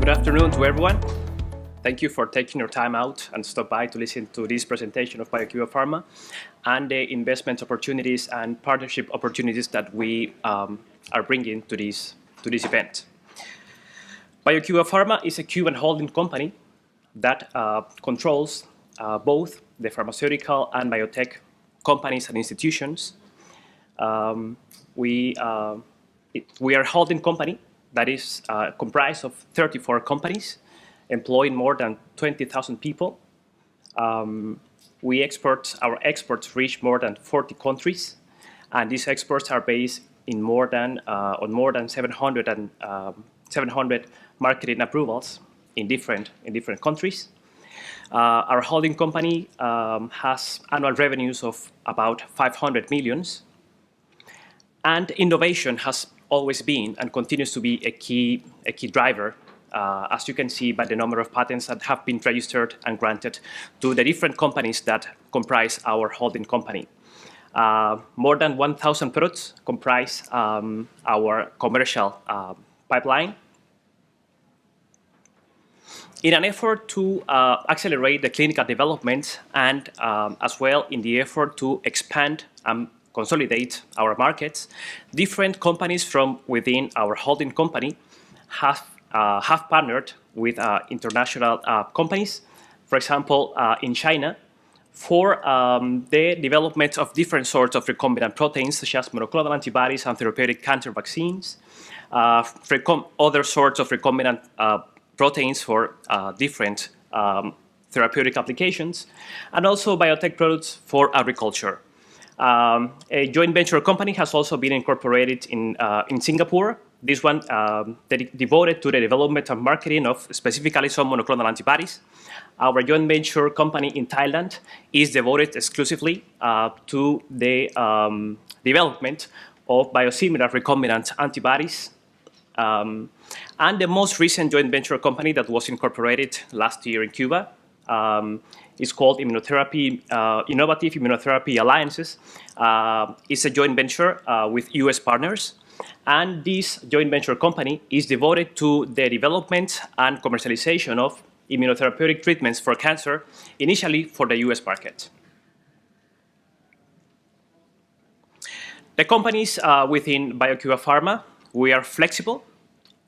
Good afternoon to everyone. Thank you for taking your time out and stop by to listen to this presentation of Biocubafarma and the investment opportunities and partnership opportunities that we are bringing to this event. Biocubafarma is a Cuban holding company that controls both the pharmaceutical and biotech companies and institutions. We are a holding company that is comprised of 34 companies, employing more than 20,000 people. Our exports reach more than 40 countries, and these exports are based in on more than 700 marketing approvals in different countries. Our holding company has annual revenues of about 500 millions, and innovation has always been and continues to be a key driver, as you can see by the number of patents that have been registered and granted to the different companies that comprise our holding company. More than 1,000 products comprise our commercial pipeline. In an effort to accelerate the clinical development and as well in the effort to expand and consolidate our markets, different companies from within our holding company have partnered with international companies, for example, in China, for the development of different sorts of recombinant proteins, such as monoclonal antibodies and therapeutic cancer vaccines, other sorts of recombinant proteins for different therapeutic applications, and also biotech products for agriculture. A joint venture company has also been incorporated in Singapore. This one devoted to the development and marketing of specifically some monoclonal antibodies. Our joint venture company in Thailand is devoted exclusively to the development of biosimilar recombinant antibodies. And the most recent joint venture company that was incorporated last year in Cuba is called Innovative Immunotherapy Alliances. It's a joint venture with US partners. And this joint venture company is devoted to the development and commercialization of immunotherapeutic treatments for cancer, initially for the US market. The companies within Biocubafarma, we are flexible.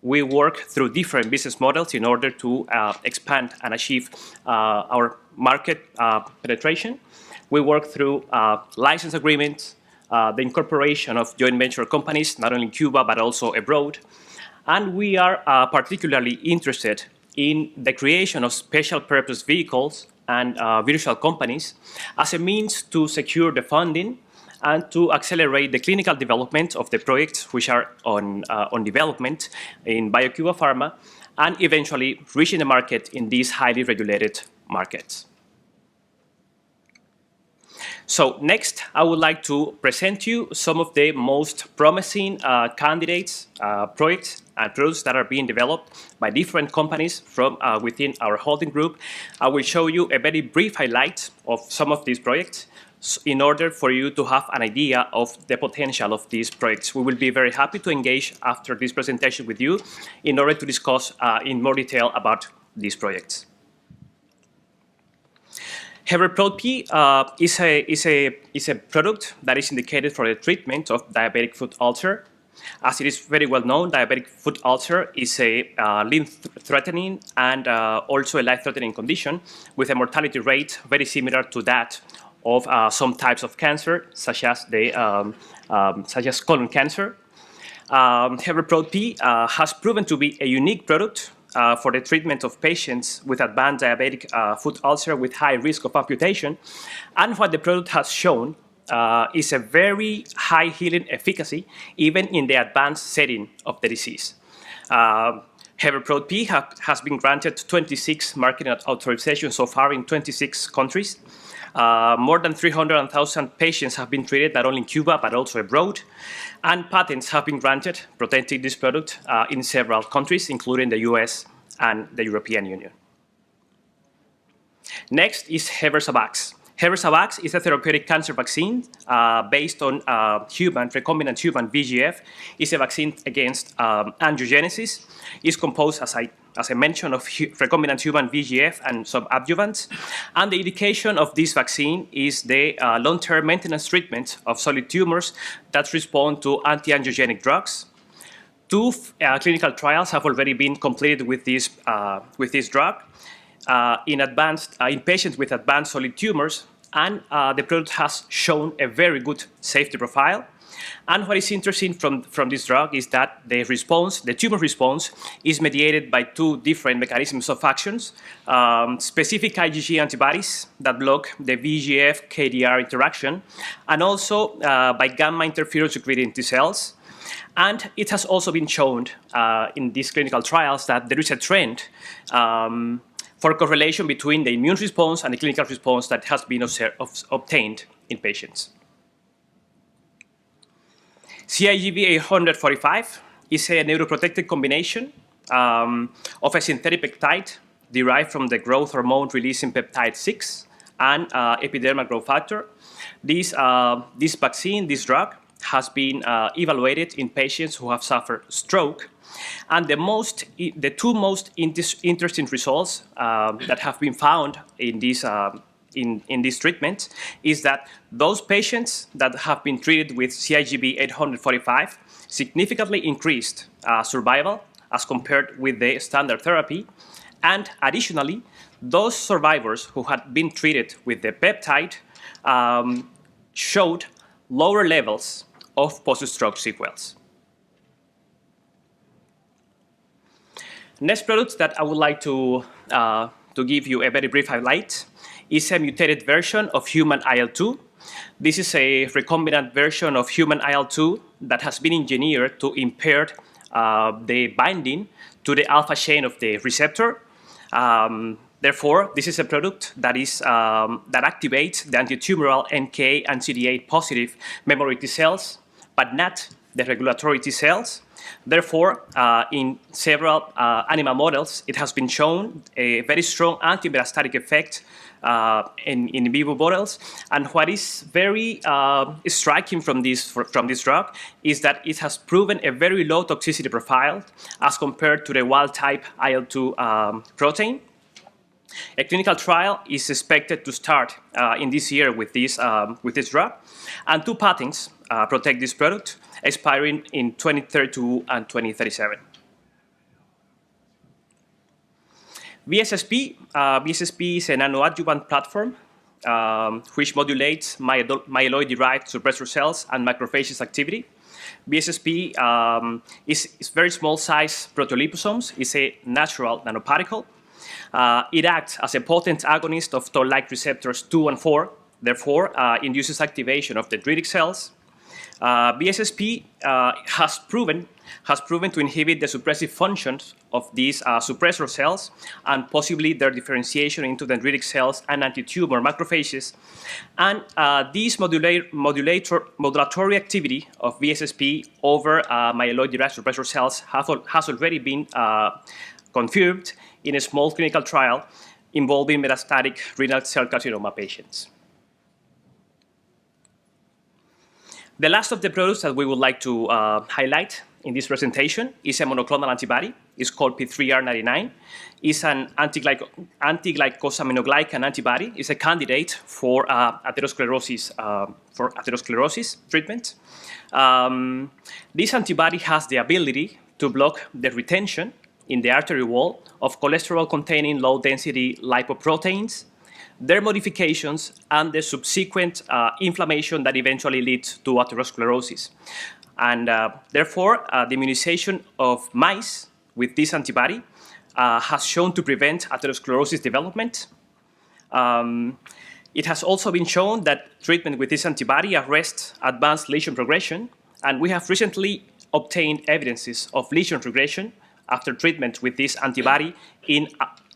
We work through different business models in order to expand and achieve our market penetration. We work through license agreements, the incorporation of joint venture companies, not only in Cuba, but also abroad. And we are particularly interested in the creation of special purpose vehicles and virtual companies as a means to secure the funding and to accelerate the clinical development of the projects which are on development in Biocubafarma, and eventually reaching the market in these highly regulated markets. So next, I would like to present you some of the most promising candidates, projects, and products that are being developed by different companies from within our holding group. I will show you a very brief highlight of some of these projects in order for you to have an idea of the potential of these projects. We will be very happy to engage after this presentation with you in order to discuss in more detail about these projects. Heverprod-P is a product that is indicated for the treatment of diabetic foot ulcer. As it is very well known, diabetic foot ulcer is a limb-threatening and also a life-threatening condition with a mortality rate very similar to that of some types of cancer, such as colon cancer. Heverprod-P has proven to be a unique product for the treatment of patients with advanced diabetic foot ulcer with high risk of amputation. And what the product has shown is a very high healing efficacy, even in the advanced setting of the disease. Heverprod-P has been granted 26 marketing authorizations so far in 26 countries. More than 300,000 patients have been treated, not only in Cuba, but also abroad. And patents have been granted protecting this product in several countries, including the US and the European Union. Next is Heversavax. Heversavax is a therapeutic cancer vaccine based on recombinant human VEGF. It's a vaccine against angiogenesis. It's composed, as I as I mentioned, of recombinant human VEGF and subadjuvants. And the indication of this vaccine is the long-term maintenance treatment of solid tumors that respond to anti-angiogenic drugs. Two clinical trials have already been completed with this drug in patients with advanced solid tumors, and the product has shown a very good safety profile. And what is interesting from this drug is that the tumor response, is mediated by two different mechanisms of actions: specific IgG antibodies that block the VEGF-KDR interaction, and also by gamma interferon secreting T cells. And it has also been shown in these clinical trials that there is a trend for correlation between the immune response and the clinical response that has been obtained in patients. CIGB 845 is a neuroprotective combination of a synthetic peptide derived from the growth hormone releasing peptide 6 and epidermal growth factor. This drug, has been evaluated in patients who have suffered stroke. And the two most interesting results that have been found in this treatment is that those patients that have been treated with CIGB 845 significantly increased survival as compared with the standard therapy. And additionally, those survivors who had been treated with the peptide showed lower levels of post-stroke sequels. Next product that I would like to give you a very brief highlight is a mutated version of human IL-2. This is a recombinant version of human IL-2 that has been engineered to impair the binding to the alpha chain of the receptor. Therefore, this is a product that activates the antitumoral NK and CD8 positive memory T cells, but not the regulatory T cells. Therefore, in several animal models, it has been shown a very strong anti-metastatic effect in vivo models. And what is very striking from this drug is that it has proven a very low toxicity profile as compared to the wild-type IL-2 protein. A clinical trial is expected to start in this year with this drug, and two patents protect this product, expiring in 2032 and 2037. VSSP is a nanoadjuvant platform which modulates myeloid-derived suppressor cells and macrophages activity. VSSP is very small size proteoliposomes. It's a natural nanoparticle. It acts as a potent agonist of toll-like receptors 2 and 4, therefore induces activation of dendritic cells. VSSP has proven to inhibit the suppressive functions of these suppressor cells and possibly their differentiation into dendritic cells and anti-tumor macrophages. And this modulatory activity of VSSP over myeloid-derived suppressor cells has already been confirmed in a small clinical trial involving metastatic renal cell carcinoma patients. The last of the products that we would like to highlight in this presentation is a monoclonal antibody. It's called P3R99. It's an anti-glycosaminoglycan antibody. It's a candidate for atherosclerosis treatment. This antibody has the ability to block the retention in the artery wall of cholesterol-containing low-density lipoproteins, their modifications, and the subsequent inflammation that eventually leads to atherosclerosis. And therefore, the immunization of mice with this antibody has shown to prevent atherosclerosis development. It has also been shown that treatment with this antibody arrests advanced lesion progression, and we have recently obtained evidences of lesion regression after treatment with this antibody in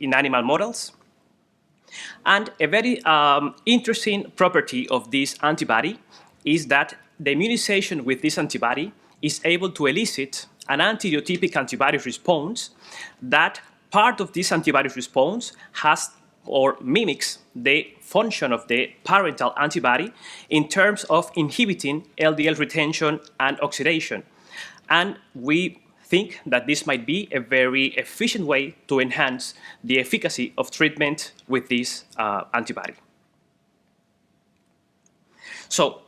animal models. And a very interesting property of this antibody is that the immunization with this antibody is able to elicit an anti-idiotypic antibody response that part of this antibody response has or mimics the function of the parental antibody in terms of inhibiting LDL retention and oxidation. And we think that this might be a very efficient way to enhance the efficacy of treatment with this antibody. So,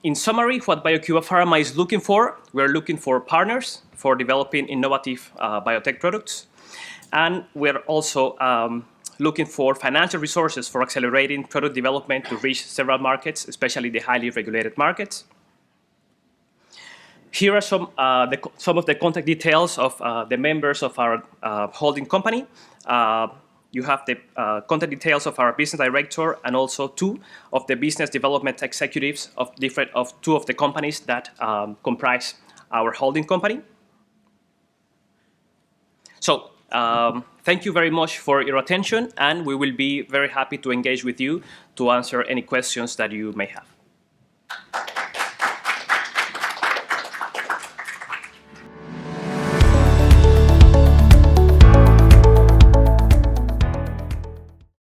in summary, what Biocubafarma is looking for, we're looking for partners for developing innovative biotech products. And we're also looking for financial resources for accelerating product development to reach several markets, especially the highly regulated markets. Here are some of the contact details of the members of our holding company. You have the contact details of our business director and also 2 of the business development executives of 2 of the companies that comprise our holding company. So thank you very much for your attention, and we will be very happy to engage with you to answer any questions that you may have.